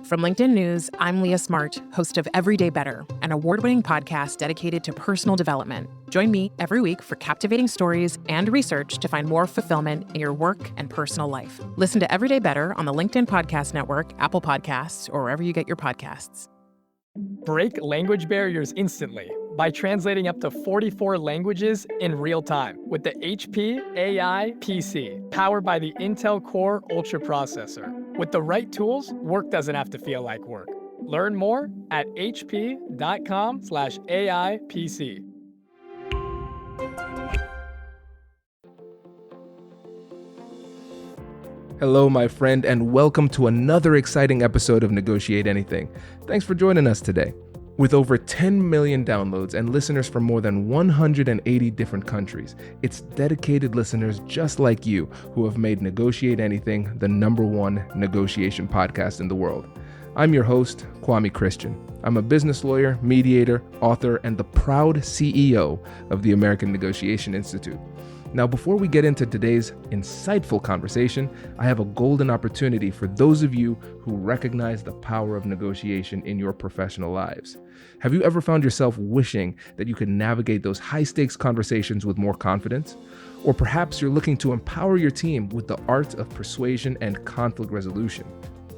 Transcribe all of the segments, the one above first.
From LinkedIn News, I'm Leah Smart, host of Everyday Better, an award-winning podcast dedicated to personal development. Join me every week for captivating stories and research to find more fulfillment in your work and personal life. Listen to Everyday Better on the LinkedIn Podcast Network, Apple Podcasts, or wherever you get your podcasts. Break language barriers instantly by translating up to 44 languages in real time with the HP AI PC, powered by the Intel Core Ultra processor. With the right tools, work doesn't have to feel like work. Learn more at hp.com/AI PC. Hello, my friend, and welcome to another exciting episode of Negotiate Anything. Thanks for joining us today. With over 10 million downloads and listeners from more than 180 different countries, it's dedicated listeners just like you who have made Negotiate Anything the #1 negotiation podcast in the world. I'm your host, Kwame Christian. I'm a business lawyer, mediator, author, and the proud CEO of the American Negotiation Institute. Now, before we get into today's insightful conversation, I have a golden opportunity for those of you who recognize the power of negotiation in your professional lives. Have you ever found yourself wishing that you could navigate those high-stakes conversations with more confidence? Or perhaps you're looking to empower your team with the art of persuasion and conflict resolution.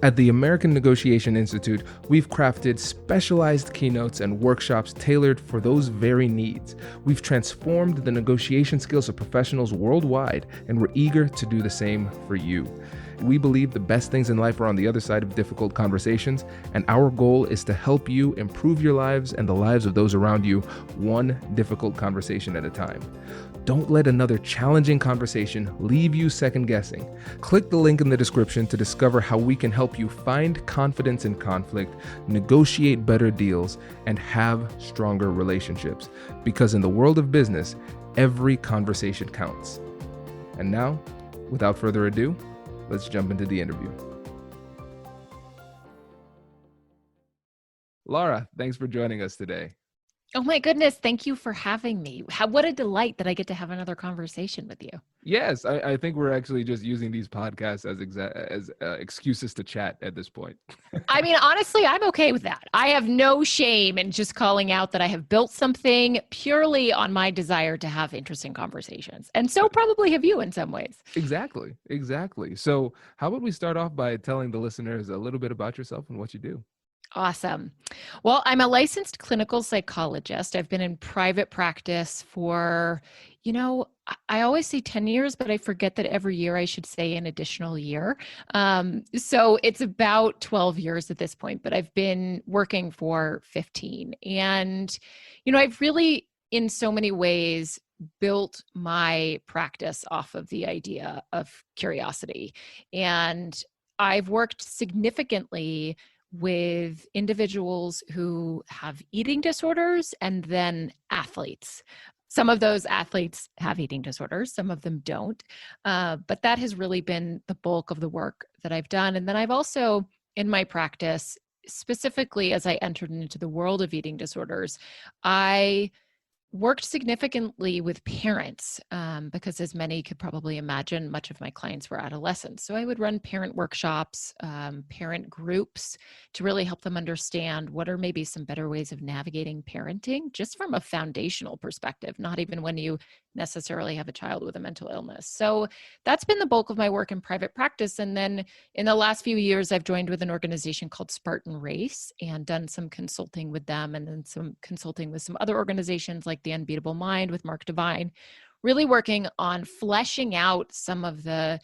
At the American Negotiation Institute, we've crafted specialized keynotes and workshops tailored for those very needs. We've transformed the negotiation skills of professionals worldwide, and we're eager to do the same for you. We believe the best things in life are on the other side of difficult conversations, and our goal is to help you improve your lives and the lives of those around you, one difficult conversation at a time. Don't let another challenging conversation leave you second guessing. Click the link in the description to discover how we can help you find confidence in conflict, negotiate better deals, and have stronger relationships. Because in the world of business, every conversation counts. And now, without further ado, let's jump into the interview. Lara, thanks for joining us today. Oh my goodness. Thank you for having me. What a delight that I get to have another conversation with you. Yes, I think we're actually just using these podcasts as excuses to chat at this point. I mean, honestly, I'm okay with that. I have no shame in just calling out that I have built something purely on my desire to have interesting conversations. And so probably have you in some ways. Exactly. So how about we start off by telling the listeners a little bit about yourself and what you do? Awesome. Well, I'm a licensed clinical psychologist. I've been in private practice for, I always say 10 years, but I forget that every year I should say an additional year. So it's about 12 years at this point, but I've been working for 15. And, I've really, in so many ways, built my practice off of the idea of curiosity. And I've worked significantly with individuals who have eating disorders and then athletes. Some of those athletes have eating disorders, some of them don't. But that has really been the bulk of the work that I've done. And then I've also, in my practice, specifically as I entered into the world of eating disorders, I worked significantly with parents because, as many could probably imagine, much of my clients were adolescents. So I would run parent workshops, parent groups to really help them understand what are maybe some better ways of navigating parenting, just from a foundational perspective, not even when you necessarily have a child with a mental illness. So that's been the bulk of my work in private practice. And then in the last few years, I've joined with an organization called Spartan Race and done some consulting with them, and then some consulting with some other organizations like The Unbeatable Mind with Mark Divine, really working on fleshing out some of the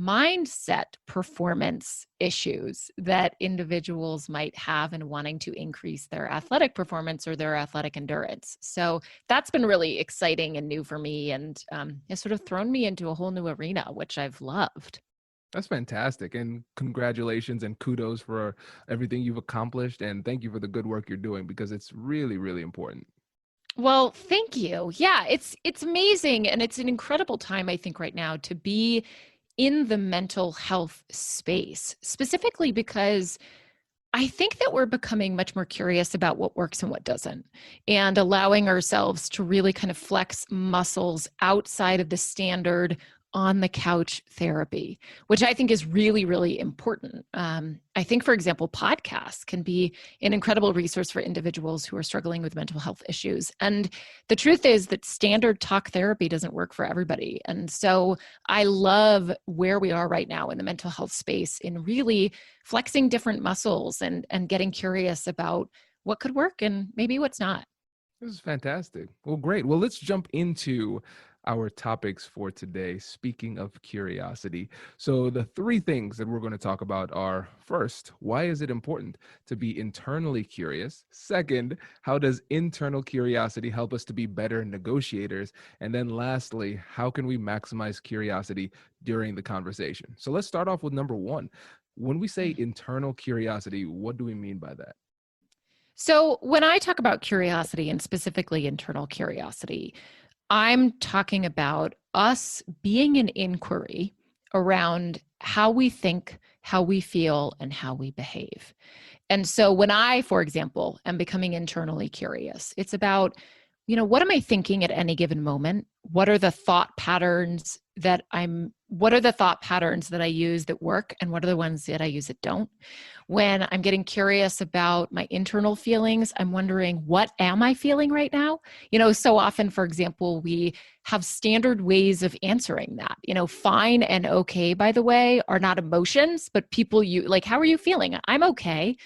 mindset performance issues that individuals might have in wanting to increase their athletic performance or their athletic endurance. So that's been really exciting and new for me, and has sort of thrown me into a whole new arena, which I've loved. That's fantastic. And congratulations and kudos for everything you've accomplished. And thank you for the good work you're doing, because it's really, really important. Well, thank you. Yeah, it's amazing. And it's an incredible time, I think, right now to be in the mental health space, specifically because I think that we're becoming much more curious about what works and what doesn't, and allowing ourselves to really kind of flex muscles outside of the standard on the couch therapy, which I think is really, really important. I think, for example, podcasts can be an incredible resource for individuals who are struggling with mental health issues. And the truth is that standard talk therapy doesn't work for everybody. And so I love where we are right now in the mental health space in really flexing different muscles and getting curious about what could work and maybe what's not. This is fantastic. Well, great. Well, let's jump into our topics for today. Speaking of curiosity. So the three things that we're going to talk about are: first, why is it important to be internally curious? Second, how does internal curiosity help us to be better negotiators? And then lastly, how can we maximize curiosity during the conversation? So let's start off with number one. When we say internal curiosity, what do we mean by that? So when I talk about curiosity, and specifically internal curiosity, I'm talking about us being an inquiry around how we think, how we feel, and how we behave. And so when I, for example, am becoming internally curious, it's about, what am I thinking at any given moment? What are the thought patterns that I use that work, and what are the ones that I use that don't? When I'm getting curious about my internal feelings, I'm wondering, what am I feeling right now? So often, for example, we have standard ways of answering that. Fine and okay, by the way, are not emotions, but how are you feeling? I'm okay.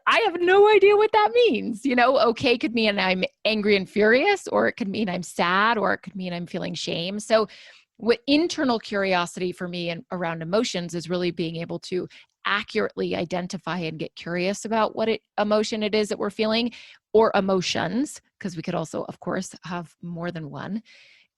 I have no idea what that means. Okay could mean I'm angry and furious, or it could mean I'm sad, or it could mean I'm feeling shame. So what internal curiosity for me and around emotions is really being able to accurately identify and get curious about what emotion it is that we're feeling, or emotions, because we could also, of course, have more than one.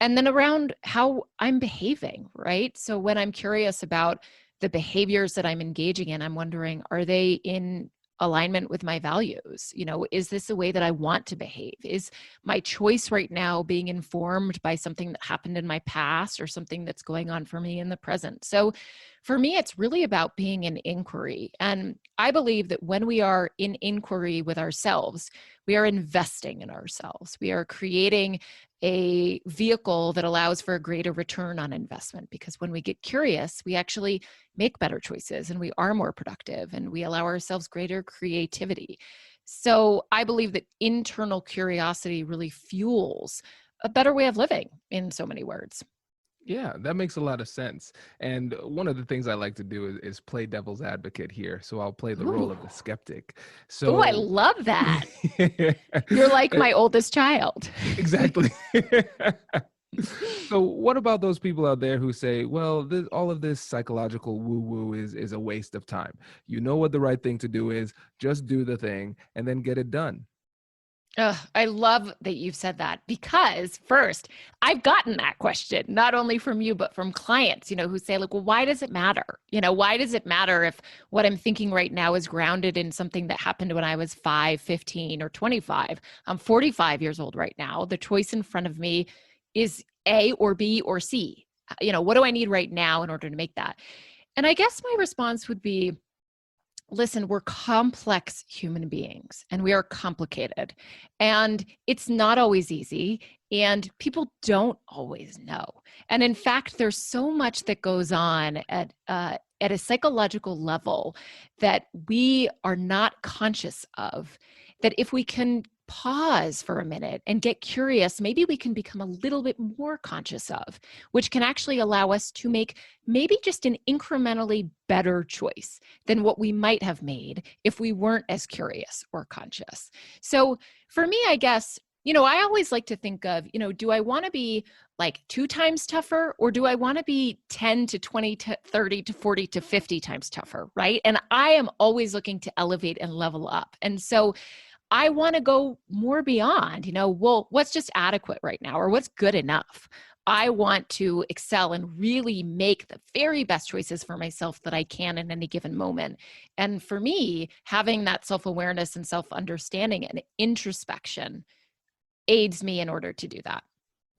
And then around how I'm behaving, right? So when I'm curious about the behaviors that I'm engaging in, I'm wondering, are they in alignment with my values? Is this the way that I want to behave? Is my choice right now being informed by something that happened in my past, or something that's going on for me in the present? So for me, it's really about being an inquiry. And I believe that when we are in inquiry with ourselves, we are investing in ourselves. We are creating a vehicle that allows for a greater return on investment, because when we get curious, we actually make better choices, and we are more productive, and we allow ourselves greater creativity. So I believe that internal curiosity really fuels a better way of living, in so many words. Yeah, that makes a lot of sense. And one of the things I like to do is play devil's advocate here. So I'll play the role of Ooh. the skeptic. Oh, I So love that. You're like my oldest child. exactly. So what about those people out there who say, well, all of this psychological woo-woo is a waste of time. You know what the right thing to do is, just do the thing and then get it done. I love that you've said that, because first, I've gotten that question, not only from you, but from clients, who say, like, well, why does it matter? Why does it matter if what I'm thinking right now is grounded in something that happened when I was 5, 15, or 25? I'm 45 years old right now. The choice in front of me is A or B or C. What do I need right now in order to make that? And I guess my response would be, listen, we're complex human beings, and we are complicated, and it's not always easy, and people don't always know. And in fact, there's so much that goes on at a psychological level that we are not conscious of, that if we can pause for a minute and get curious, maybe we can become a little bit more conscious of, which can actually allow us to make maybe just an incrementally better choice than what we might have made if we weren't as curious or conscious. So for me, I guess, I always like to think of, do I want to be like 2 times tougher, or do I want to be 10 to 20 to 30 to 40 to 50 times tougher, right? And I am always looking to elevate and level up. And so I want to go more beyond, well, what's just adequate right now, or what's good enough? I want to excel and really make the very best choices for myself that I can in any given moment. And for me, having that self-awareness and self-understanding and introspection aids me in order to do that.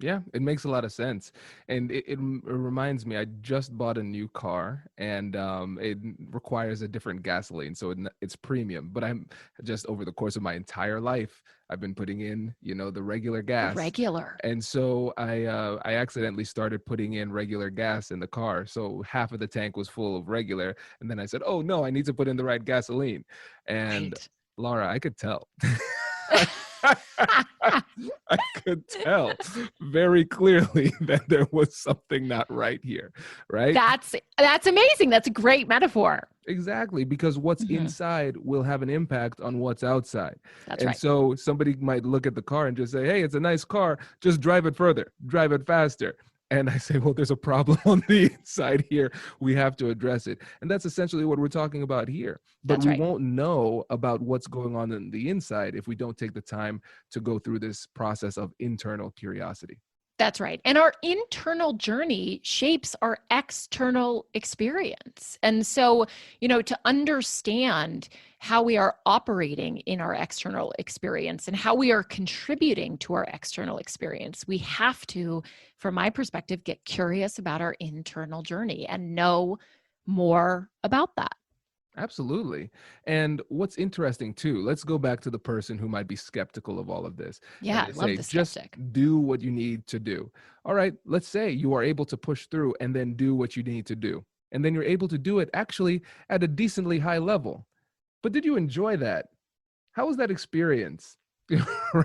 Yeah, it makes a lot of sense. And it reminds me, I just bought a new car and it requires a different gasoline. So it's premium. But I'm just over the course of my entire life, I've been putting in, the regular The gas. regular. And so I accidentally started putting in regular gas in the car. So half of the tank was full of regular. And then I said, oh no, I need to put in the right gasoline. And Right. Laura, I could tell. I could tell very clearly that there was something not right here, right? That's amazing. That's a great metaphor. Exactly, because what's Mhm. inside will have an impact on what's outside. That's And right. so somebody might look at the car and just say, hey, it's a nice car, just drive it further, drive it faster. And I say, well, there's a problem on the inside here. We have to address it. And that's essentially what we're talking about here. But That's we right. won't know about what's going on in the inside if we don't take the time to go through this process of internal curiosity. That's right. And our internal journey shapes our external experience. And so, to understand how we are operating in our external experience and how we are contributing to our external experience, we have to, from my perspective, get curious about our internal journey and know more about that. Absolutely. And what's interesting too, let's go back to the person who might be skeptical of all of this. And Yeah, they I love say, the just skeptic. do what you need to do. All right, let's say you are able to push through and then do what you need to do. And then you're able to do it actually at a decently high level. But did you enjoy that? How was that experience?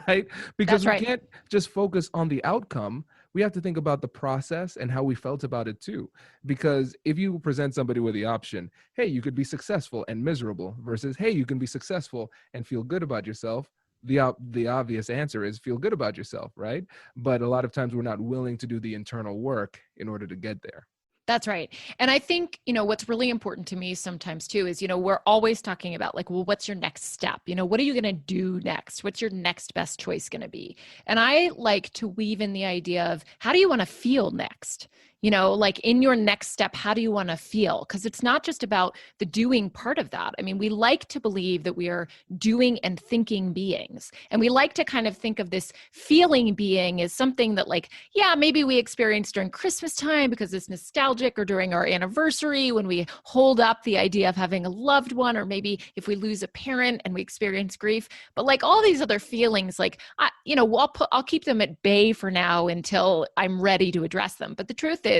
Right? Because That's we right. can't just focus on the outcome. We have to think about the process and how we felt about it too. Because if you present somebody with the option, hey, you could be successful and miserable, versus, hey, you can be successful and feel good about yourself, the obvious answer is feel good about yourself, right? But a lot of times we're not willing to do the internal work in order to get there. That's right. And I think, what's really important to me sometimes too is, we're always talking about like, well, what's your next step? What are you going to do next? What's your next best choice going to be? And I like to weave in the idea of how do you want to feel next? Like in your next step, how do you want to feel? Because it's not just about the doing part of that. I mean, we like to believe that we are doing and thinking beings. And we like to kind of think of this feeling being as something that, like, yeah, maybe we experience during Christmas time because it's nostalgic, or during our anniversary when we hold up the idea of having a loved one, or maybe if we lose a parent and we experience grief. But like all these other feelings, like, I'll keep them at bay for now until I'm ready to address them. But the truth is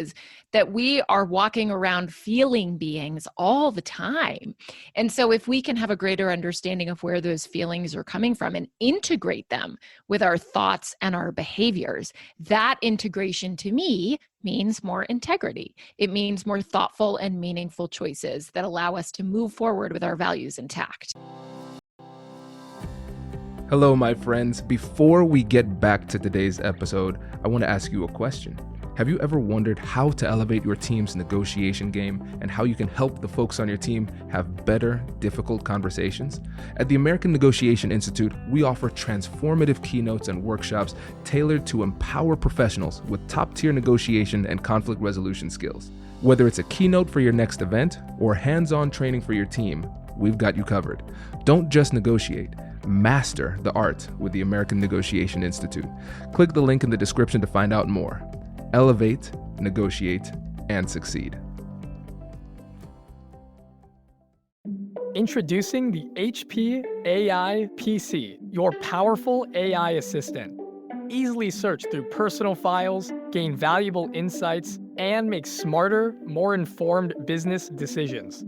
that we are walking around feeling beings all the time. And so if we can have a greater understanding of where those feelings are coming from and integrate them with our thoughts and our behaviors, that integration to me means more integrity. It means more thoughtful and meaningful choices that allow us to move forward with our values intact. Hello, my friends. Before we get back to today's episode, I want to ask you a question. Have you ever wondered how to elevate your team's negotiation game and how you can help the folks on your team have better, difficult conversations? At the American Negotiation Institute, we offer transformative keynotes and workshops tailored to empower professionals with top-tier negotiation and conflict resolution skills. Whether it's a keynote for your next event or hands-on training for your team, we've got you covered. Don't just negotiate. Master the art with the American Negotiation Institute. Click the link in the description to find out more. Elevate, negotiate, and succeed. Introducing the HP AI PC, your powerful AI assistant. Easily search through personal files, gain valuable insights, and make smarter, more informed business decisions.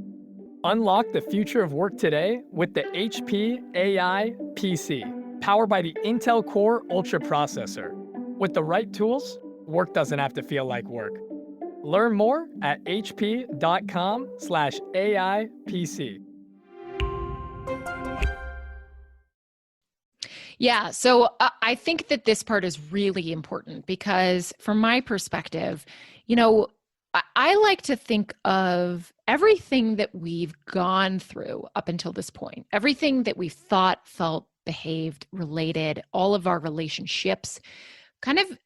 Unlock the future of work today with the HP AI PC, powered by the Intel Core Ultra processor. With the right tools, work doesn't have to feel like work. Learn more at hp.com/AIPC. Yeah. So I think that this part is really important because from my perspective, I like to think of everything that we've gone through up until this point, everything that we've thought, felt, behaved, related, all of our relationships, kind of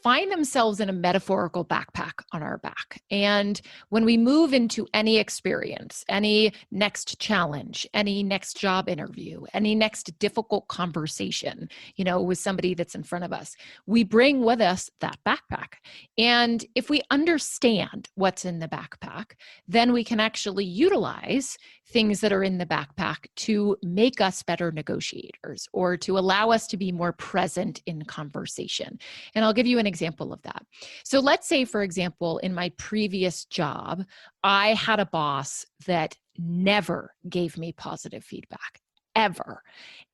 find themselves in a metaphorical backpack on our back. And when we move into any experience, any next challenge, any next job interview, any next difficult conversation, with somebody that's in front of us, we bring with us that backpack. And if we understand what's in the backpack, then we can actually utilize things that are in the backpack to make us better negotiators or to allow us to be more present in conversation. And I'll give you an example of that. So let's say, for example, in my previous job, I had a boss that never gave me positive feedback, ever,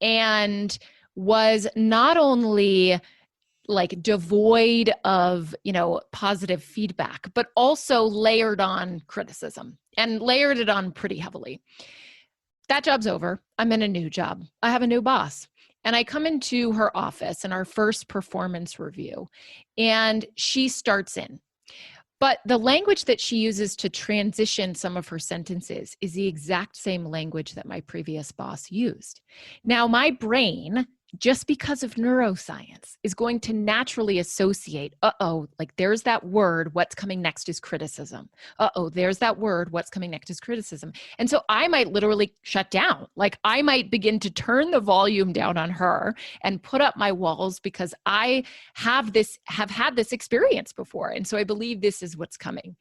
and was not only like devoid of, positive feedback, but also layered on criticism and layered it on pretty heavily. That job's over. I'm in a new job. I have a new boss. And I come into her office in our first performance review, and she starts in. But the language that she uses to transition some of her sentences is the exact same language that my previous boss used. Now, my brain, just because of neuroscience, is going to naturally associate, like there's that word, what's coming next is criticism. There's that word, what's coming next is criticism. And so I might literally shut down. Like I might begin to turn the volume down on her and put up my walls because I have had this experience before. And so I believe this is what's coming.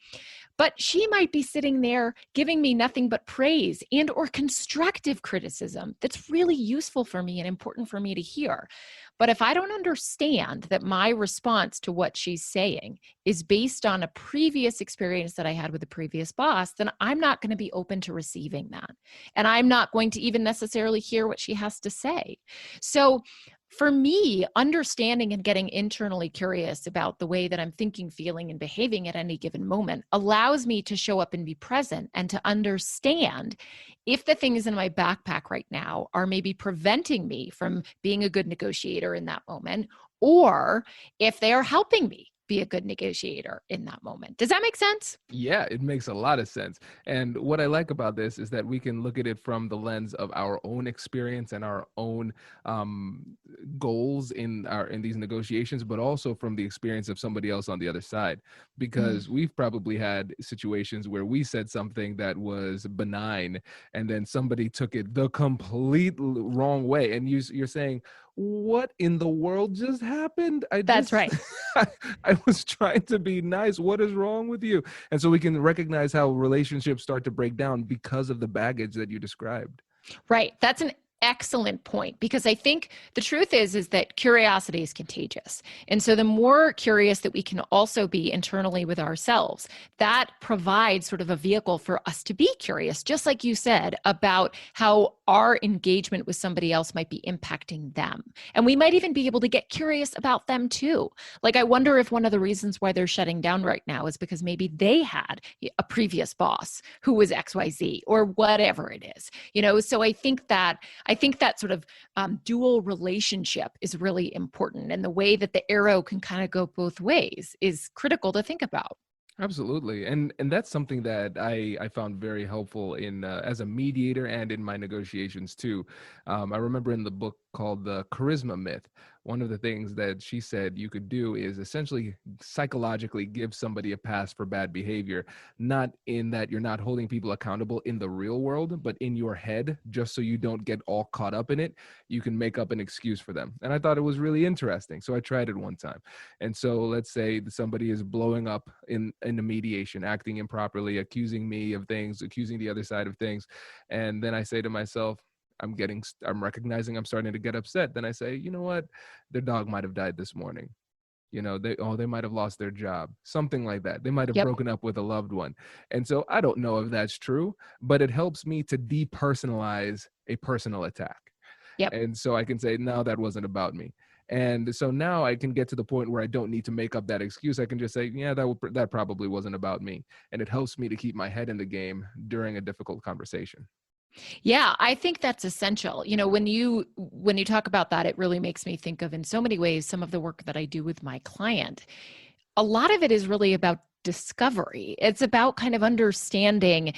But she might be sitting there giving me nothing but praise and or constructive criticism that's really useful for me and important for me to hear. But if I don't understand that my response to what she's saying is based on a previous experience that I had with the previous boss, then I'm not going to be open to receiving that. And I'm not going to even necessarily hear what she has to say. So for me, understanding and getting internally curious about the way that I'm thinking, feeling, and behaving at any given moment allows me to show up and be present and to understand if the things in my backpack right now are maybe preventing me from being a good negotiator in that moment, or if they are helping me be a good negotiator in that moment. Does that make sense? Yeah, it makes a lot of sense. And what I like about this is that we can look at it from the lens of our own experience and our own goals in these negotiations, but also from the experience of somebody else on the other side. Because we've probably had situations where we said something that was benign, and then somebody took it the complete wrong way. And you're saying, what in the world just happened? That's right. I was trying to be nice. What is wrong with you? And so we can recognize how relationships start to break down because of the baggage that you described. Right. That's an excellent point, because I think the truth is that curiosity is contagious. And so the more curious that we can also be internally with ourselves, that provides sort of a vehicle for us to be curious, just like you said, about how our engagement with somebody else might be impacting them. And we might even be able to get curious about them too. Like, I wonder if one of the reasons why they're shutting down right now is because maybe they had a previous boss who was XYZ or whatever it is, So I think that sort of dual relationship is really important. And the way that the arrow can kind of go both ways is critical to think about. Absolutely. And that's something that I found very helpful in as a mediator and in my negotiations too. I remember in the book called The Charisma Myth, one of the things that she said you could do is essentially psychologically give somebody a pass for bad behavior, not in that you're not holding people accountable in the real world, but in your head, just so you don't get all caught up in it, you can make up an excuse for them. And I thought it was really interesting. So I tried it one time. And so let's say that somebody is blowing up in a mediation, acting improperly, accusing me of things, accusing the other side of things. And then I say to myself, I'm recognizing I'm starting to get upset. Then I say, you know what? Their dog might have died this morning. They might have lost their job, something like that. They might have broken up with a loved one. And so I don't know if that's true, but it helps me to depersonalize a personal attack. Yep. And so I can say, no, that wasn't about me. And so now I can get to the point where I don't need to make up that excuse. I can just say, yeah, that probably wasn't about me. And it helps me to keep my head in the game during a difficult conversation. Yeah, I think that's essential. When you talk about that, it really makes me think of, in so many ways, some of the work that I do with my client. A lot of it is really about discovery. It's about kind of understanding,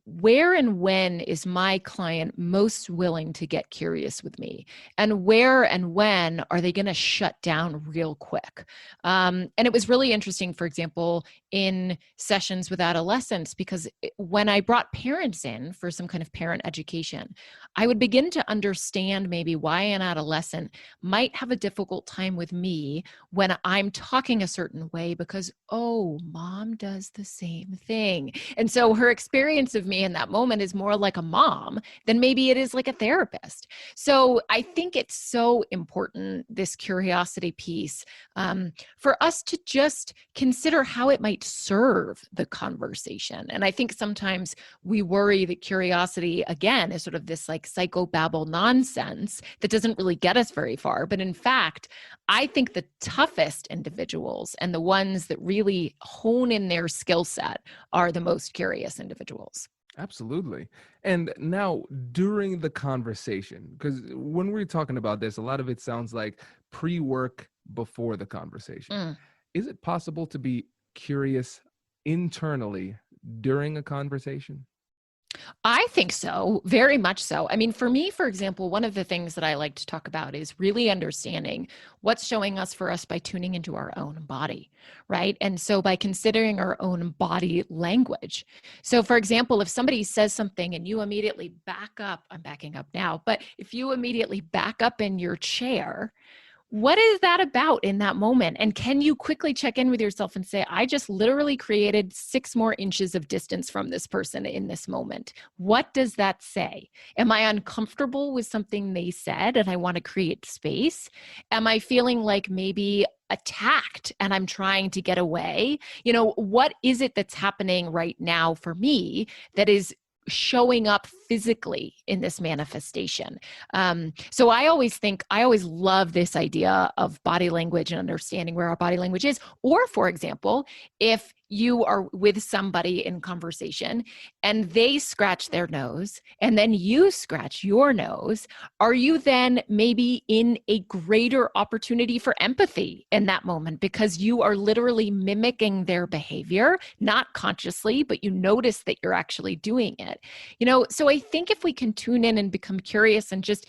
where and when is my client most willing to get curious with me? And where and when are they going to shut down real quick? And it was really interesting, for example, in sessions with adolescents, because when I brought parents in for some kind of parent education, I would begin to understand maybe why an adolescent might have a difficult time with me when I'm talking a certain way because, oh, mom does the same thing. And so her experience of me in that moment is more like a mom than maybe it is like a therapist. So I think it's so important, this curiosity piece, for us to just consider how it might serve the conversation. And I think sometimes we worry that curiosity, again, is sort of this like psychobabble nonsense that doesn't really get us very far. But in fact, I think the toughest individuals and the ones that really hone in their skill set are the most curious individuals. Absolutely. And now during the conversation, because when we're talking about this, a lot of it sounds like pre-work before the conversation. Mm. Is it possible to be curious internally during a conversation? I think so, very much so. I mean, for me, for example, one of the things that I like to talk about is really understanding what's showing us for us by tuning into our own body, right? And so by considering our own body language. So, for example, if somebody says something and you immediately back up, I'm backing up now, but if you immediately back up in your chair, what is that about in that moment? And can you quickly check in with yourself and say, I just literally created 6 more inches of distance from this person in this moment. What does that say? Am I uncomfortable with something they said and I want to create space? Am I feeling like maybe attacked and I'm trying to get away? What is it that's happening right now for me that is showing up physically in this manifestation? So I always love this idea of body language and understanding where our body language is. Or, for example, if you are with somebody in conversation and they scratch their nose and then you scratch your nose, are you then maybe in a greater opportunity for empathy in that moment because you are literally mimicking their behavior, not consciously, but you notice that you're actually doing it? So I think if we can tune in and become curious and just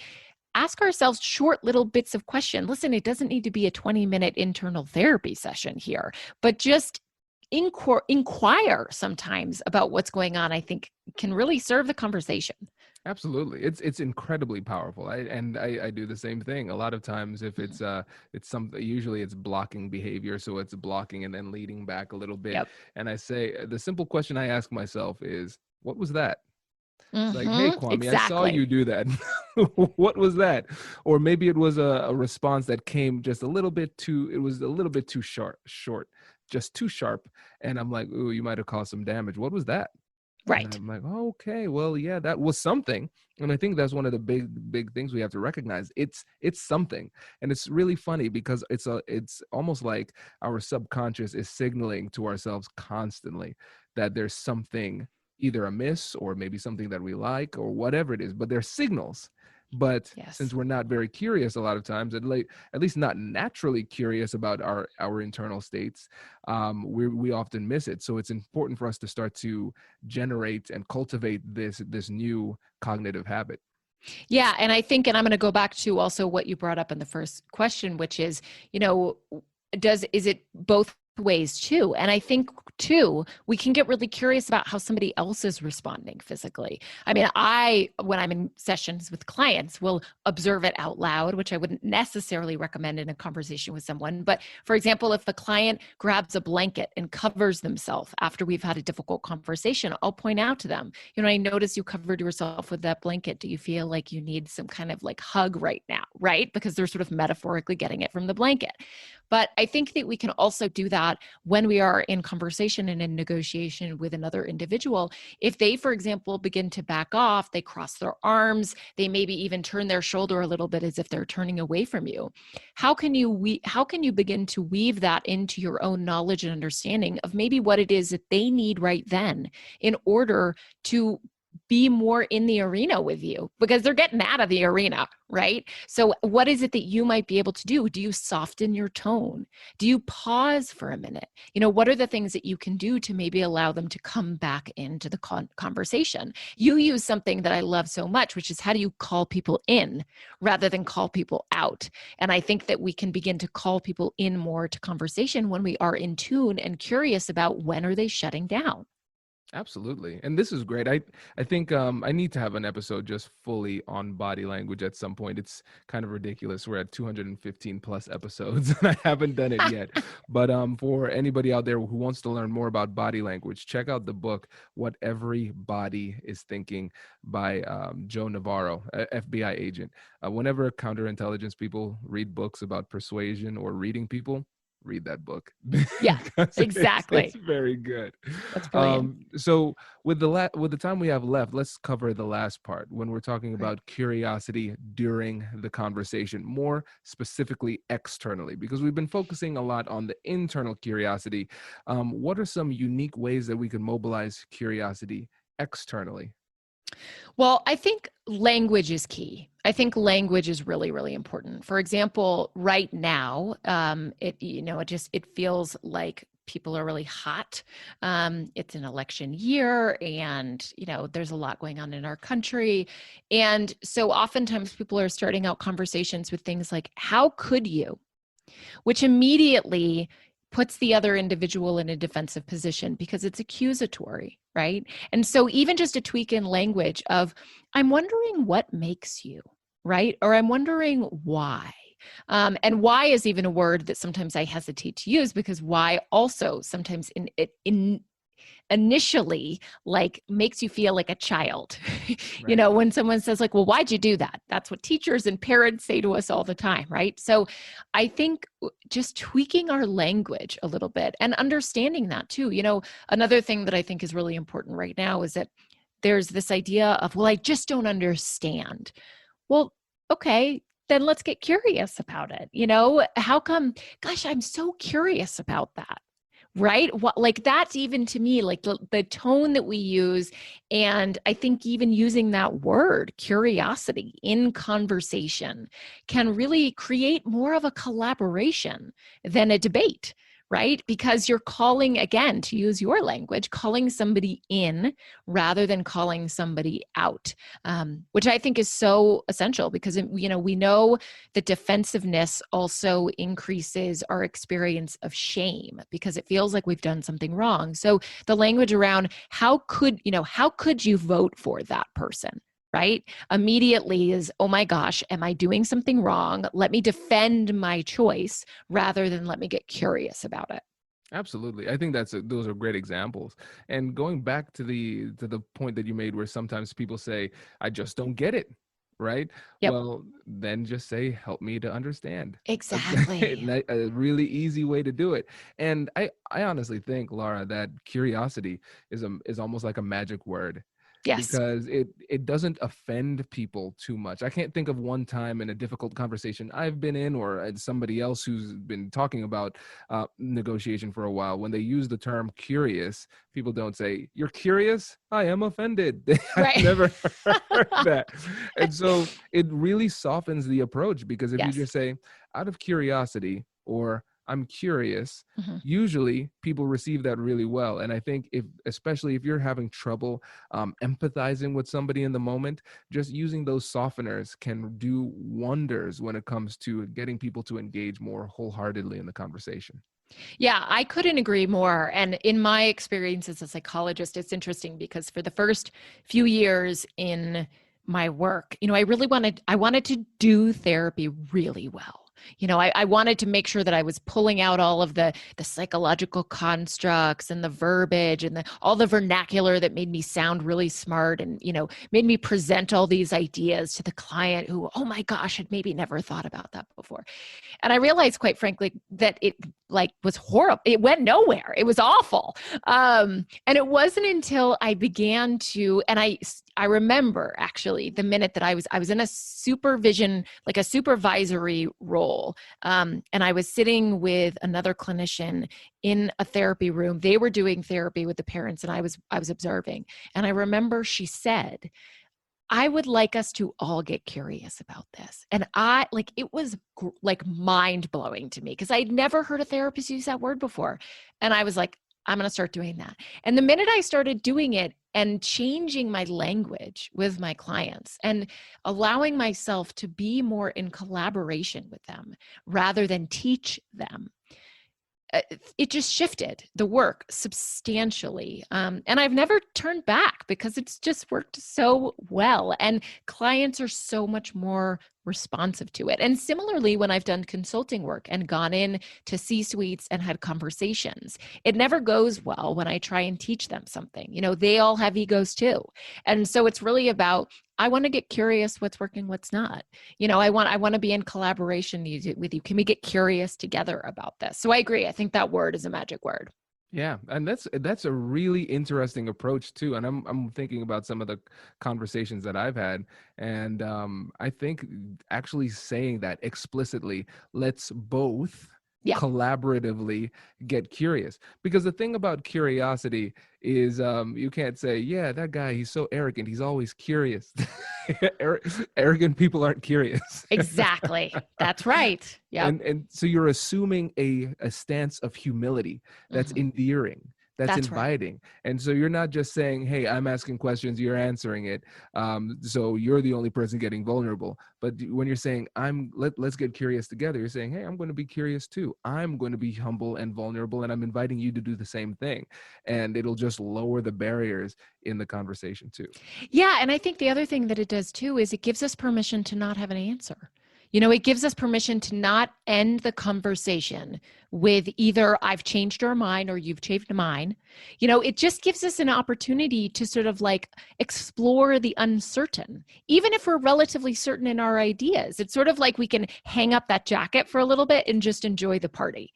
ask ourselves short little bits of question. Listen, it doesn't need to be a 20-minute internal therapy session here, but just inquire sometimes about what's going on, I think can really serve the conversation. Absolutely. It's incredibly powerful. I do the same thing. A lot of times if it's something, usually it's blocking behavior. So it's blocking and then leading back a little bit. Yep. And I say, the simple question I ask myself is, what was that? Like, hey, Kwame, exactly. I saw you do that. What was that? Or maybe it was a response that came just a little bit too, it was a little bit too short, just too sharp. And I'm like, ooh, you might have caused some damage. What was that? And Right. I'm like, oh, okay, well, yeah, that was something. And I think that's one of the big things we have to recognize. It's something. And it's really funny because it's almost like our subconscious is signaling to ourselves constantly that there's something either amiss or maybe something that we like or whatever it is, but they're signals. But Yes. since we're not very curious a lot of times, at least not naturally curious about our internal states, we often miss it. So it's important for us to start to generate and cultivate this new cognitive habit. Yeah. And I think, and I'm going to go back to also what you brought up in the first question, which is, is it both ways too? And I think too, we can get really curious about how somebody else is responding physically. I mean, when I'm in sessions with clients, will observe it out loud, which I wouldn't necessarily recommend in a conversation with someone. But for example, if the client grabs a blanket and covers themselves after we've had a difficult conversation, I'll point out to them, I notice you covered yourself with that blanket. Do you feel like you need some kind of like hug right now? Right? Because they're sort of metaphorically getting it from the blanket. But I think that we can also do that when we are in conversation and in negotiation with another individual. If they, for example, begin to back off, they cross their arms, they maybe even turn their shoulder a little bit as if they're turning away from you. How can you begin to weave that into your own knowledge and understanding of maybe what it is that they need right then in order to be more in the arena with you because they're getting out of the arena, right? So what is it that you might be able to do? Do you soften your tone? Do you pause for a minute? What are the things that you can do to maybe allow them to come back into the conversation? You use something that I love so much, which is how do you call people in rather than call people out? And I think that we can begin to call people in more to conversation when we are in tune and curious about when are they shutting down. Absolutely. And this is great. I think I need to have an episode just fully on body language at some point. It's kind of ridiculous. We're at 215 plus episodes and I haven't done it yet. But for anybody out there who wants to learn more about body language, check out the book, What Every Body is Thinking by Joe Navarro, a FBI agent. Whenever counterintelligence people read books about persuasion or reading people, read that book. Yeah, exactly. It's very good. That's brilliant. So with the time we have left, let's cover the last part when we're talking about curiosity during the conversation, more specifically externally, because we've been focusing a lot on the internal curiosity. What are some unique ways that we can mobilize curiosity externally? Well, I think language is key. I think language is really, really important. For example, right now, it feels like people are really hot. It's an election year, and there's a lot going on in our country, and so oftentimes people are starting out conversations with things like "How could you?" which immediately puts the other individual in a defensive position because it's accusatory, right? And so even just a tweak in language of, I'm wondering what makes you, right? Or I'm wondering why. And why is even a word that sometimes I hesitate to use because why also sometimes initially like makes you feel like a child. Right. When someone says like, well, why'd you do that? That's what teachers and parents say to us all the time, right? So I think just tweaking our language a little bit and understanding that too. Another thing that I think is really important right now is that there's this idea of, well, I just don't understand. Well, okay, then let's get curious about it. How come, gosh, I'm so curious about that. Right? What, like that's even to me, like the tone that we use. And I think even using that word, curiosity in conversation can really create more of a collaboration than a debate, right? Because you're calling, again, to use your language, calling somebody in rather than calling somebody out, which I think is so essential because, we know that defensive also increases our experience of shame because it feels like we've done something wrong. So the language around how could you vote for that person? Right? Immediately is, oh my gosh, am I doing something wrong? Let me defend my choice rather than let me get curious about it. Absolutely. I think those are great examples. And going back to the point that you made where sometimes people say, I just don't get it. Right? Yep. Well, then just say, help me to understand. Exactly. A really easy way to do it. And I honestly think, Lara, that curiosity is almost like a magic word. Yes. Because it doesn't offend people too much. I can't think of one time in a difficult conversation I've been in or somebody else who's been talking about negotiation for a while. When they use the term curious, people don't say, you're curious? I am offended. I've Right. never heard that. And so it really softens the approach because if you Yes. just say, out of curiosity or I'm curious, Mm-hmm. usually people receive that really well. And I think especially if you're having trouble empathizing with somebody in the moment, just using those softeners can do wonders when it comes to getting people to engage more wholeheartedly in the conversation. Yeah, I couldn't agree more. And in my experience as a psychologist, it's interesting because for the first few years in my work, I wanted to do therapy really well. I wanted to make sure that I was pulling out all of the psychological constructs and the verbiage and all the vernacular that made me sound really smart and, made me present all these ideas to the client who, oh my gosh, had maybe never thought about that before. And I realized, quite frankly, that was horrible. It went nowhere. It was awful. And it wasn't until I began to, and I remember actually the minute that I was in a supervision, like a supervisory role. And I was sitting with another clinician in a therapy room. They were doing therapy with the parents, and I was observing. And I remember she said, I would like us to all get curious about this. And it was like mind blowing to me because I'd never heard a therapist use that word before. And I was like, I'm going to start doing that. And the minute I started doing it and changing my language with my clients and allowing myself to be more in collaboration with them rather than teach them, it just shifted the work substantially. And I've never turned back because it's just worked so well. And clients are so much more responsive to it. And similarly, when I've done consulting work and gone in to C-suites and had conversations, it never goes well when I try and teach them something. They all have egos too. And so it's really about, I want to get curious what's working, what's not. I want to be in collaboration with you. Can we get curious together about this? So I agree. I think that word is a magic word. Yeah, and that's a really interesting approach too. And I'm thinking about some of the conversations that I've had, and I think actually saying that explicitly lets both collaboratively get curious. Because the thing about curiosity is you can't say, yeah, that guy, he's so arrogant, he's always curious. Arrogant people aren't curious. Exactly. That's right. Yeah. And so you're assuming a stance of humility that's endearing, that's inviting. Right. And so you're not just saying, hey, I'm asking questions, you're answering it. So you're the only person getting vulnerable. But when you're saying, let's get curious together, you're saying, hey, I'm going to be curious too. I'm going to be humble and vulnerable, and I'm inviting you to do the same thing. And it'll just lower the barriers in the conversation too. Yeah. And I think the other thing that it does too is it gives us permission to not have an answer. It gives us permission to not end the conversation with either I've changed your mind or you've changed mine. It just gives us an opportunity to sort of like explore the uncertain, even if we're relatively certain in our ideas. It's sort of like we can hang up that jacket for a little bit and just enjoy the party.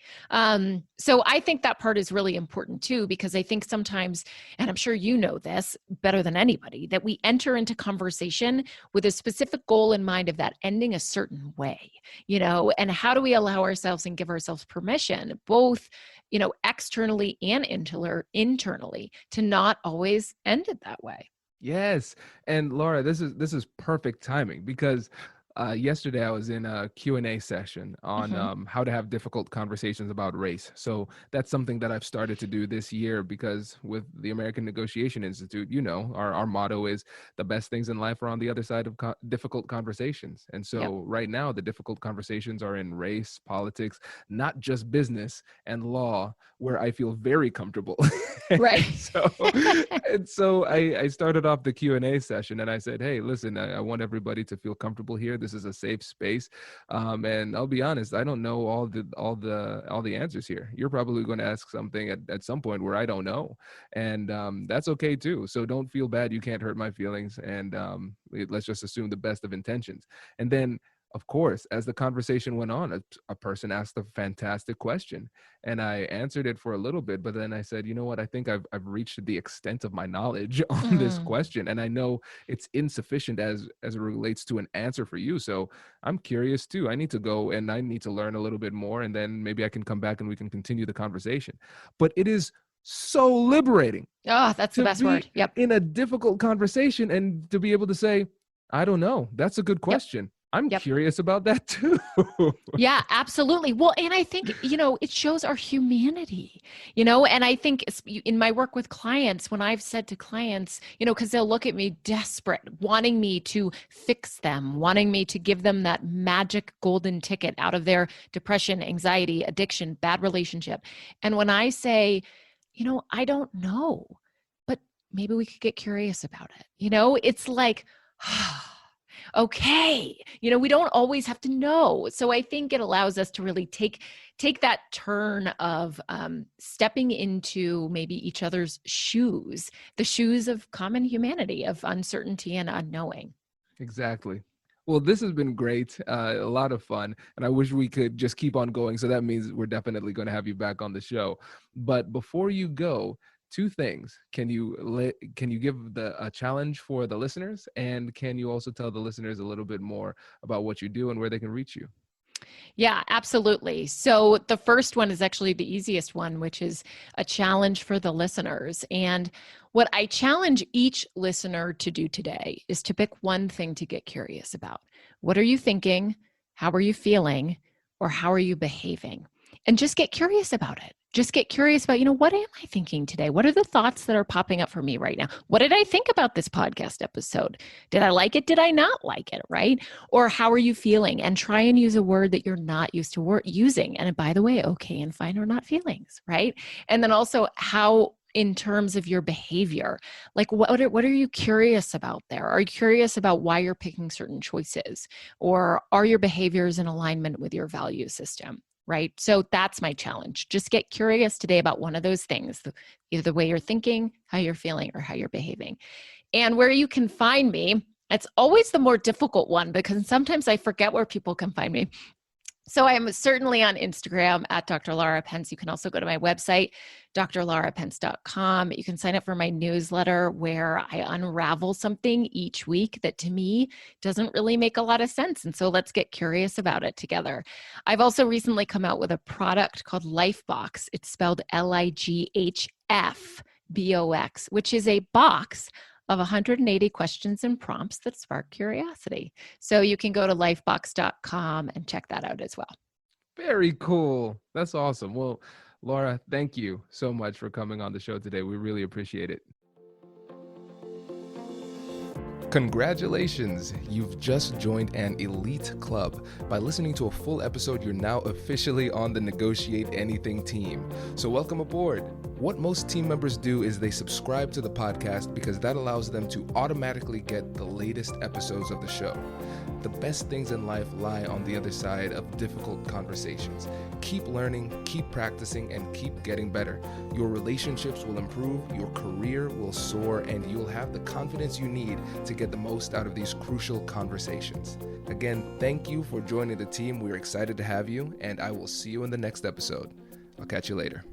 So I think that part is really important too, because I think sometimes, and I'm sure you know this better than anybody, that we enter into conversation with a specific goal in mind of that ending a certain way, and how do we allow ourselves and give ourselves permission, both, externally and internally, to not always end it that way. Yes. And Laura, this is perfect timing because yesterday I was in a Q&A session on how to have difficult conversations about race. So that's something that I've started to do this year because with the American Negotiation Institute, our motto is the best things in life are on the other side of difficult conversations. And so right now the difficult conversations are in race, politics, not just business and law, where I feel very comfortable. Right. So I started off the Q&A session and I said, hey, listen, I want everybody to feel comfortable here. This is a safe space. And I'll be honest, I don't know all the answers here. You're probably going to ask something at some point where I don't know. And that's okay too. So don't feel bad. You can't hurt my feelings. And let's just assume the best of intentions. And then, of course, as the conversation went on, a person asked a fantastic question and I answered it for a little bit, but then I said, you know what, I think I've reached the extent of my knowledge on this question. And I know it's insufficient as it relates to an answer for you. So I'm curious too. I need to go and I need to learn a little bit more. And then maybe I can come back and we can continue the conversation. But it is so liberating. Oh, that's the best word. Yep. In a difficult conversation and to be able to say, I don't know. That's a good question. Yep. I'm curious about that too. Yeah, absolutely. Well, and I think, it shows our humanity, and I think in my work with clients, when I've said to clients, because they'll look at me desperate, wanting me to fix them, wanting me to give them that magic golden ticket out of their depression, anxiety, addiction, bad relationship. And when I say, I don't know, but maybe we could get curious about it. It's like, okay, we don't always have to know. So I think it allows us to really take that turn of stepping into maybe each other's shoes, the shoes of common humanity, of uncertainty and unknowing. Exactly. Well, this has been great, a lot of fun, and I wish we could just keep on going. So that means we're definitely going to have you back on the show. But before you go, two things: can you give a challenge for the listeners, and can you also tell the listeners a little bit more about what you do and where they can reach you? Yeah, absolutely. So the first one is actually the easiest one, which is a challenge for the listeners. And what I challenge each listener to do today is to pick one thing to get curious about. What are you thinking? How are you feeling? Or how are you behaving? And just get curious about it. Just get curious about, what am I thinking today? What are the thoughts that are popping up for me right now? What did I think about this podcast episode? Did I like it? Did I not like it? Right? Or how are you feeling? And try and use a word that you're not used to using. And by the way, okay and fine are not feelings, right? And then also how in terms of your behavior, like what are you curious about there? Are you curious about why you're picking certain choices? Or are your behaviors in alignment with your value system? Right? So that's my challenge. Just get curious today about one of those things, either the way you're thinking, how you're feeling, or how you're behaving. And where you can find me, it's always the more difficult one because sometimes I forget where people can find me. So I am certainly on Instagram at Dr. Lara Pence. You can also go to my website, drlarapence.com. You can sign up for my newsletter where I unravel something each week that to me doesn't really make a lot of sense. And so let's get curious about it together. I've also recently come out with a product called Lifebox. It's spelled LIGHFBOX, which is a box of 180 questions and prompts that spark curiosity. So you can go to lifebox.com and check that out as well. Very cool. That's awesome. Well, Lara, thank you so much for coming on the show today. We really appreciate it. Congratulations! You've just joined an elite club. By listening to a full episode, you're now officially on the Negotiate Anything team. So welcome aboard. What most team members do is they subscribe to the podcast because that allows them to automatically get the latest episodes of the show. The best things in life lie on the other side of difficult conversations. Keep learning, keep practicing, and keep getting better. Your relationships will improve, your career will soar, and you'll have the confidence you need to get the most out of these crucial conversations. Again, thank you for joining the team. We're excited to have you, and I will see you in the next episode. I'll catch you later.